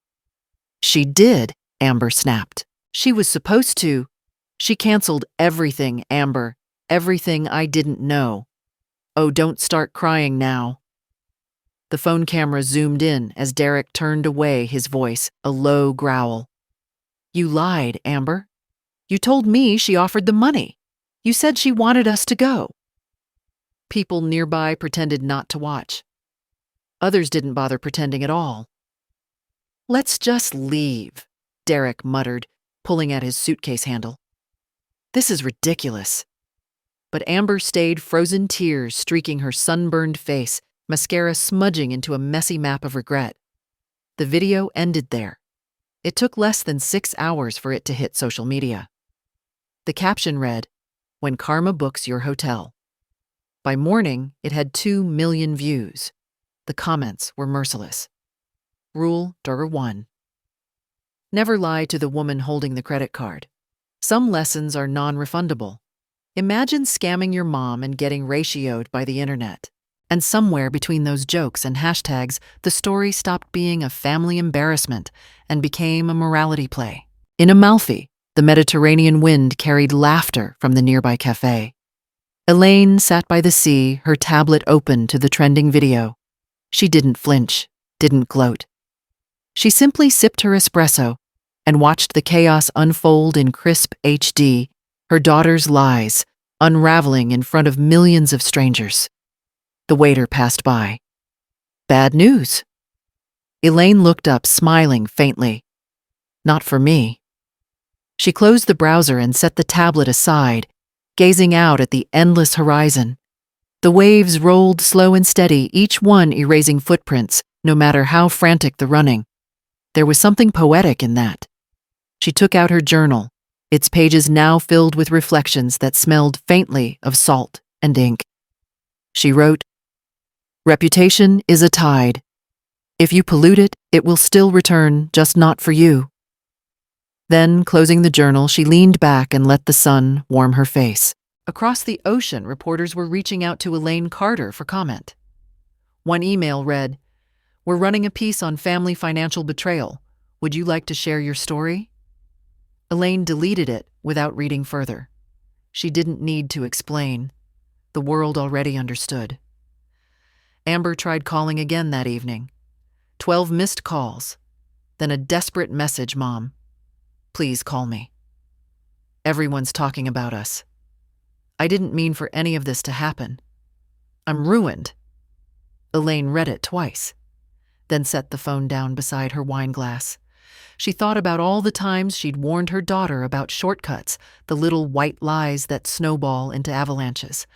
She did, Amber snapped. She was supposed to. She canceled everything, Amber. Everything I didn't know. Oh, don't start crying now. The phone camera zoomed in as Derek turned away, his voice a low growl. You lied, Amber. You told me she offered the money. You said she wanted us to go. People nearby pretended not to watch. Others didn't bother pretending at all. Let's just leave, Derek muttered, pulling at his suitcase handle. This is ridiculous. But Amber stayed, frozen tears streaking her sunburned face, mascara smudging into a messy map of regret. The video ended there. It took less than 6 hours for it to hit social media. The caption read, When Karma Books Your Hotel. By morning, it had 2 million views. The comments were merciless. Rule number 1. Never lie to the woman holding the credit card. Some lessons are non-refundable. Imagine scamming your mom and getting ratioed by the internet. And somewhere between those jokes and hashtags, the story stopped being a family embarrassment and became a morality play. In Amalfi, the Mediterranean wind carried laughter from the nearby cafe. Elaine sat by the sea, her tablet open to the trending video. She didn't flinch, didn't gloat. She simply sipped her espresso and watched the chaos unfold in crisp HD, her daughter's lies unraveling in front of millions of strangers. The waiter passed by. Bad news. Elaine looked up, smiling faintly. Not for me. She closed the browser and set the tablet aside, gazing out at the endless horizon. The waves rolled slow and steady, each one erasing footprints, no matter how frantic the running. There was something poetic in that. She took out her journal, its pages now filled with reflections that smelled faintly of salt and ink. She wrote, "Reputation is a tide. If you pollute it, it will still return, just not for you." Then, closing the journal, she leaned back and let the sun warm her face. Across the ocean, reporters were reaching out to Elaine Carter for comment. One email read, "We're running a piece on family financial betrayal. Would you like to share your story?" Elaine deleted it without reading further. She didn't need to explain. The world already understood. Amber tried calling again that evening. 12 missed calls. Then a desperate message, "Mom, please call me. Everyone's talking about us. I didn't mean for any of this to happen. I'm ruined." Elaine read it twice, then set the phone down beside her wine glass. She thought about all the times she'd warned her daughter about shortcuts, the little white lies that snowball into avalanches.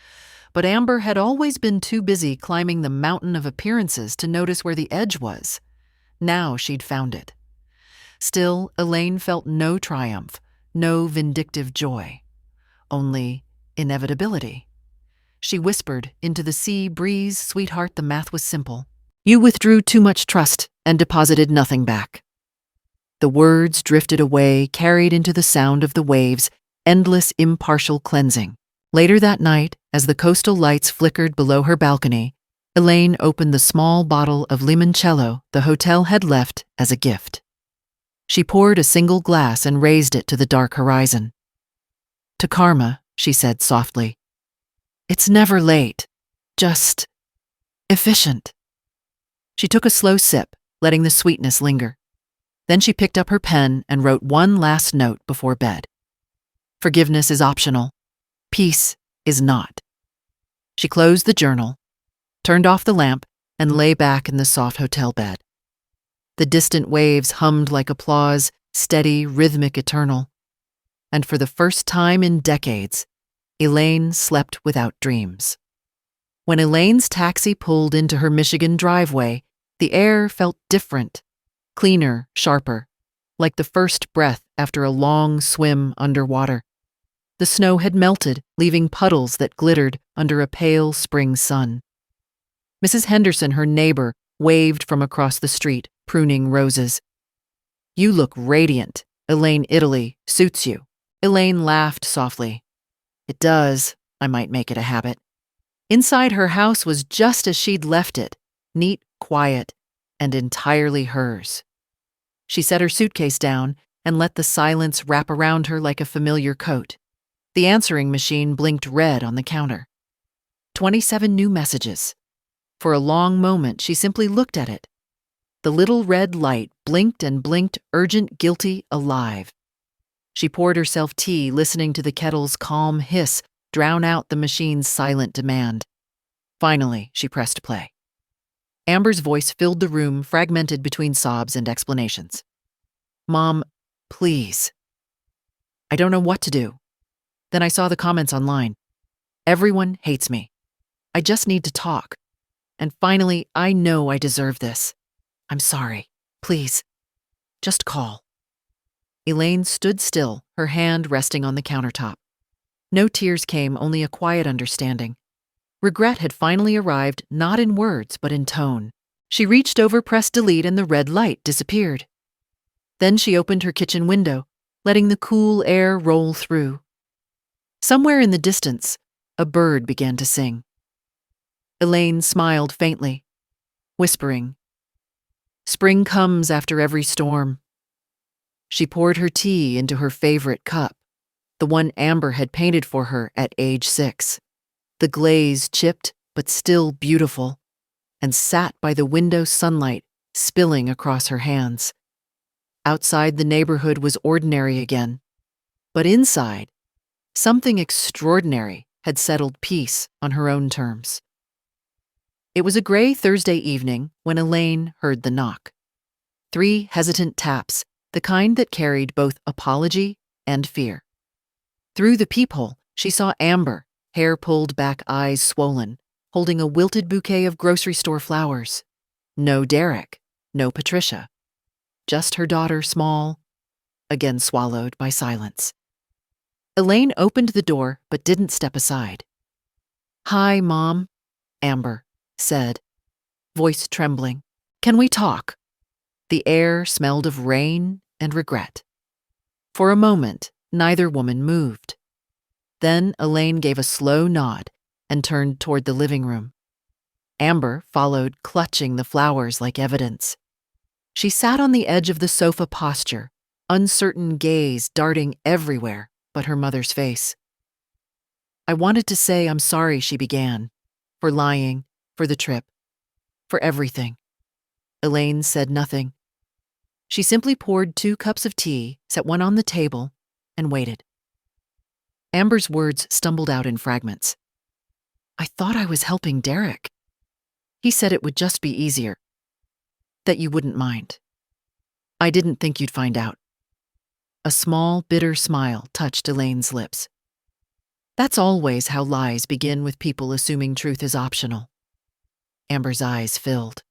But Amber had always been too busy climbing the mountain of appearances to notice where the edge was. Now she'd found it. Still, Elaine felt no triumph, no vindictive joy, only inevitability. She whispered into the sea breeze, "Sweetheart, the math was simple. You withdrew too much trust and deposited nothing back." The words drifted away, carried into the sound of the waves, endless impartial cleansing. Later that night, as the coastal lights flickered below her balcony, Elaine opened the small bottle of limoncello the hotel had left as a gift. She poured a single glass and raised it to the dark horizon. "To Karma," she said softly. "It's never late, just efficient." She took a slow sip, letting the sweetness linger. Then she picked up her pen and wrote one last note before bed. Forgiveness is optional. Peace is not. She closed the journal, turned off the lamp, and lay back in the soft hotel bed. The distant waves hummed like applause, steady, rhythmic, eternal. And for the first time in decades, Elaine slept without dreams. When Elaine's taxi pulled into her Michigan driveway, the air felt different. Cleaner, sharper, like the first breath after a long swim underwater. The snow had melted, leaving puddles that glittered under a pale spring sun. Mrs. Henderson, her neighbor, waved from across the street, pruning roses. "You look radiant. Elaine, Italy suits you." Elaine laughed softly. "It does. I might make it a habit." Inside, her house was just as she'd left it, neat, quiet, and entirely hers. She set her suitcase down and let the silence wrap around her like a familiar coat. The answering machine blinked red on the counter. 27 new messages. For a long moment, she simply looked at it. The little red light blinked and blinked, urgent, guilty, alive. She poured herself tea, listening to the kettle's calm hiss drown out the machine's silent demand. Finally, she pressed play. Amber's voice filled the room, fragmented between sobs and explanations. "Mom, please. I don't know what to do." Then I saw the comments online. "Everyone hates me. I just need to talk. And finally, I know I deserve this. I'm sorry. Please, just call." Elaine stood still, her hand resting on the countertop. No tears came, only a quiet understanding. Regret had finally arrived, not in words, but in tone. She reached over, pressed delete, and the red light disappeared. Then she opened her kitchen window, letting the cool air roll through. Somewhere in the distance, a bird began to sing. Elaine smiled faintly, whispering, "Spring comes after every storm." She poured her tea into her favorite cup, the one Amber had painted for her at age 6. The glaze chipped but still beautiful, and sat by the window, sunlight spilling across her hands. Outside, the neighborhood was ordinary again, but inside, something extraordinary had settled peace on her own terms. It was a gray Thursday evening when Elaine heard the knock. 3 hesitant taps, the kind that carried both apology and fear. Through the peephole, she saw Amber, hair pulled back, eyes swollen, holding a wilted bouquet of grocery store flowers. No Derek, no Patricia. Just her daughter, small, again swallowed by silence. Elaine opened the door but didn't step aside. "Hi, Mom," Amber said, voice trembling. "Can we talk?" The air smelled of rain and regret. For a moment, neither woman moved. Then Elaine gave a slow nod and turned toward the living room. Amber followed, clutching the flowers like evidence. She sat on the edge of the sofa posture, uncertain gaze darting everywhere but her mother's face. "I wanted to say I'm sorry," she began, "for lying, for the trip, for everything." Elaine said nothing. She simply poured 2 cups of tea, set one on the table, and waited. Amber's words stumbled out in fragments. "I thought I was helping Derek. He said it would just be easier. That you wouldn't mind. I didn't think you'd find out." A small, bitter smile touched Elaine's lips. That's always how lies begin, with people assuming truth is optional. Amber's eyes filled.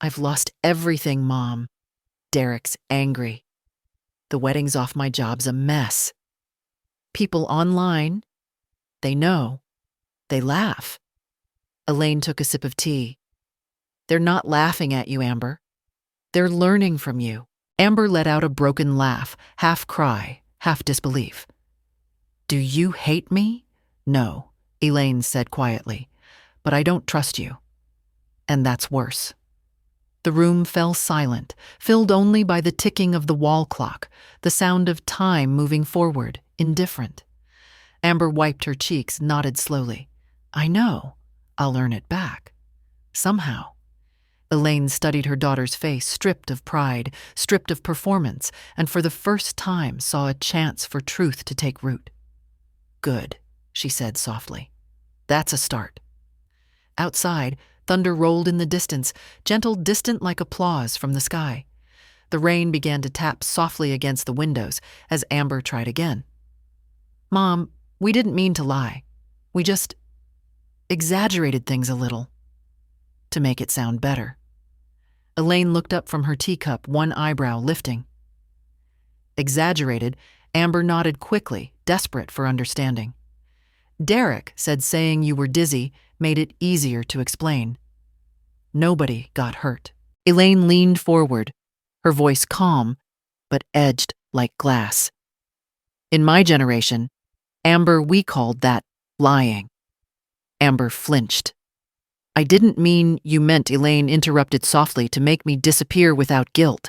"I've lost everything, Mom. Derek's angry. The wedding's off, my job's a mess. People online, they know. They laugh." Elaine took a sip of tea. "They're not laughing at you, Amber. They're learning from you." Amber let out a broken laugh, half cry, half disbelief. "Do you hate me?" "No," Elaine said quietly, "but I don't trust you. And that's worse." The room fell silent, filled only by the ticking of the wall clock, the sound of time moving forward, indifferent. Amber wiped her cheeks, nodded slowly. "I know. I'll earn it back. Somehow." Elaine studied her daughter's face, stripped of pride, stripped of performance, and for the first time saw a chance for truth to take root. "Good," she said softly. "That's a start." Outside, thunder rolled in the distance, gentle, distant like applause from the sky. The rain began to tap softly against the windows as Amber tried again. "Mom, we didn't mean to lie. We just exaggerated things a little to make it sound better." Elaine looked up from her teacup, one eyebrow lifting. "Exaggerated?" Amber nodded quickly, desperate for understanding. "Derek said saying you were dizzy made it easier to explain. Nobody got hurt." Elaine leaned forward, her voice calm, but edged like glass. "In my generation, Amber, we called that lying." Amber flinched. "I didn't mean you meant," Elaine interrupted softly, "to make me disappear without guilt.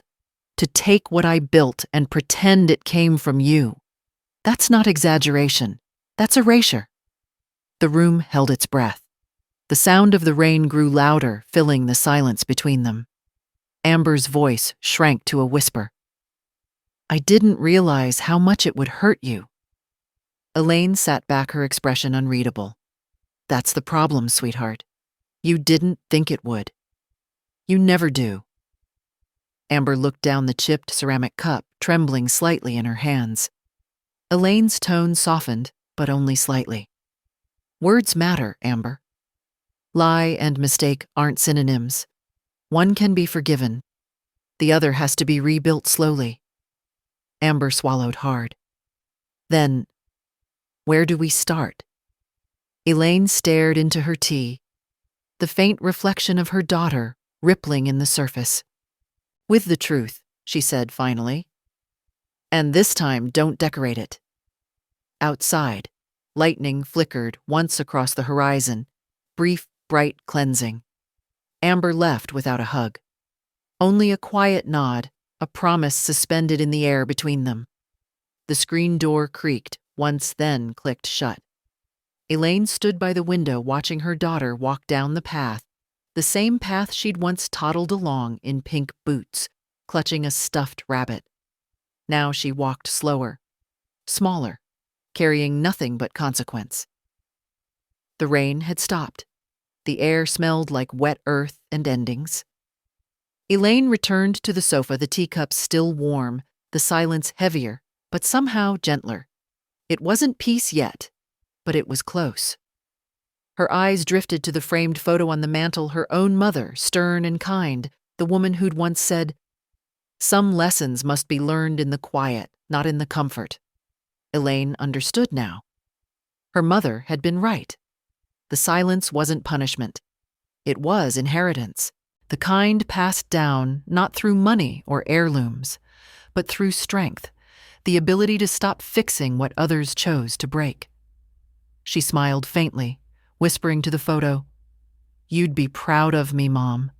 To take what I built and pretend it came from you. That's not exaggeration. That's erasure." The room held its breath. The sound of the rain grew louder, filling the silence between them. Amber's voice shrank to a whisper. "I didn't realize how much it would hurt you." Elaine sat back, her expression unreadable. "That's the problem, sweetheart. You didn't think it would. You never do." Amber looked down the chipped ceramic cup, trembling slightly in her hands. Elaine's tone softened, but only slightly. "Words matter, Amber. Lie and mistake aren't synonyms. One can be forgiven. The other has to be rebuilt slowly." Amber swallowed hard. "Then, Where do we start? Elaine stared into her tea, the faint reflection of her daughter rippling in the surface. With the truth, she said finally. And this time, don't decorate it. Outside, lightning flickered once across the horizon, brief, bright cleansing. Amber left without a hug. Only a quiet nod, a promise suspended in the air between them. The screen door creaked, once then clicked shut. Elaine stood by the window watching her daughter walk down the path, the same path she'd once toddled along in pink boots, clutching a stuffed rabbit. Now she walked slower, smaller, carrying nothing but consequence. The rain had stopped. The air smelled like wet earth and endings. Elaine returned to the sofa, the teacups still warm, the silence heavier, but somehow gentler. It wasn't peace yet, but it was close. Her eyes drifted to the framed photo on the mantel, her own mother, stern and kind, the woman who'd once said, "Some lessons must be learned in the quiet, not in the comfort." Elaine understood now. Her mother had been right. The silence wasn't punishment. It was inheritance, the kind passed down not through money or heirlooms, but through strength, the ability to stop fixing what others chose to break. She smiled faintly, whispering to the photo, "You'd be proud of me, Mom."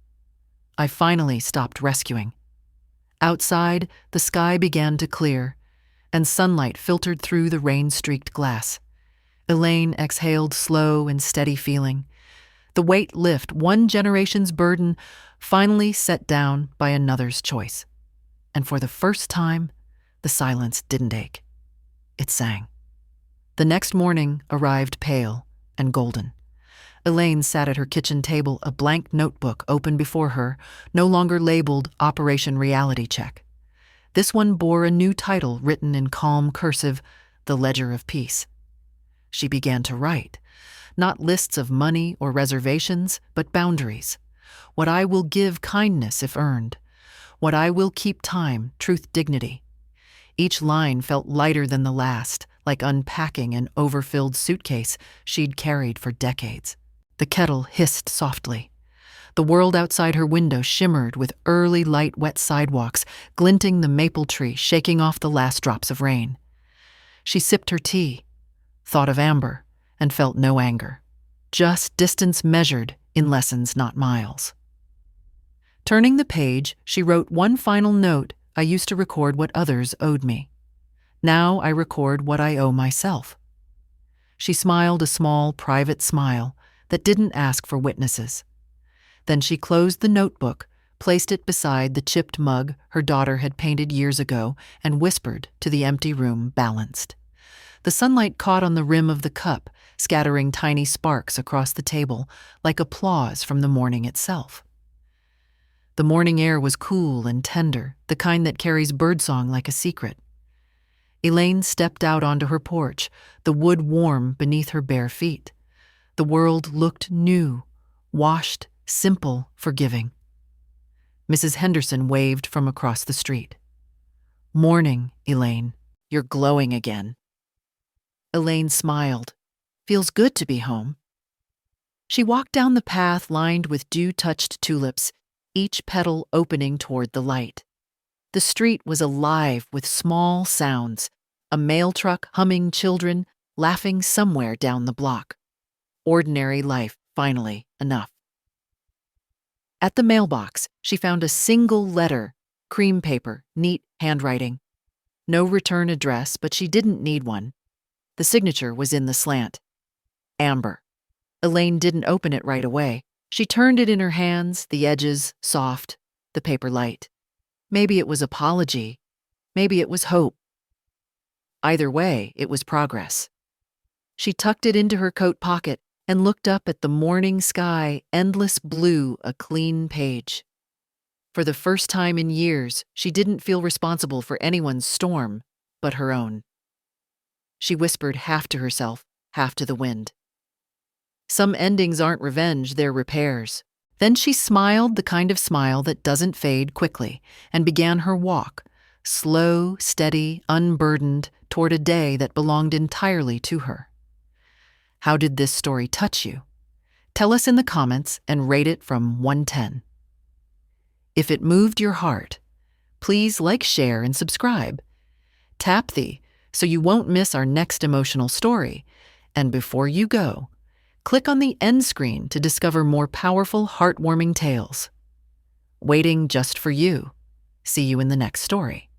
I finally stopped rescuing. Outside, the sky began to clear, and sunlight filtered through the rain-streaked glass. Elaine exhaled slow and steady feeling. The weight lift, one generation's burden, finally set down by another's choice. And for the first time, the silence didn't ache. It sang. The next morning arrived pale and golden. Elaine sat at her kitchen table, a blank notebook open before her, no longer labeled Operation Reality Check. This one bore a new title written in calm cursive, The Ledger of Peace. She began to write, not lists of money or reservations, but boundaries. What I will give kindness if earned. What I will keep time, truth, dignity. Each line felt lighter than the last, like unpacking an overfilled suitcase she'd carried for decades. The kettle hissed softly. The world outside her window shimmered with early light wet sidewalks, glinting the maple tree, shaking off the last drops of rain. She sipped her tea, thought of Amber, and felt no anger. Just distance measured in lessons, not miles. Turning the page, she wrote one final note. I used to record what others owed me. Now I record what I owe myself. She smiled a small, private smile that didn't ask for witnesses. Then she closed the notebook, placed it beside the chipped mug her daughter had painted years ago, and whispered to the empty room, balanced. The sunlight caught on the rim of the cup, scattering tiny sparks across the table, like applause from the morning itself. The morning air was cool and tender, the kind that carries birdsong like a secret. Elaine stepped out onto her porch, the wood warm beneath her bare feet. The world looked new, washed, simple, forgiving. Mrs. Henderson waved from across the street. "Morning, Elaine. You're glowing again." Elaine smiled. "Feels good to be home." She walked down the path lined with dew-touched tulips, each petal opening toward the light. The street was alive with small sounds, a mail truck humming, children laughing somewhere down the block. Ordinary life, finally, enough. At the mailbox, she found a single letter, cream paper, neat handwriting. No return address, but she didn't need one. The signature was in the slant. Amber. Elaine didn't open it right away. She turned it in her hands, the edges soft, the paper light. Maybe it was apology. Maybe it was hope. Either way, it was progress. She tucked it into her coat pocket and looked up at the morning sky, endless blue, a clean page. For the first time in years, she didn't feel responsible for anyone's storm, but her own. She whispered half to herself, half to the wind. Some endings aren't revenge, they're repairs. Then she smiled the kind of smile that doesn't fade quickly, and began her walk, slow, steady, unburdened toward a day that belonged entirely to her. How did this story touch you? Tell us in the comments and rate it from 1 to 10. If it moved your heart, please like, share, and subscribe. Tap the so you won't miss our next emotional story. And before you go, click on the end screen to discover more powerful, heartwarming tales. Waiting just for you. See you in the next story.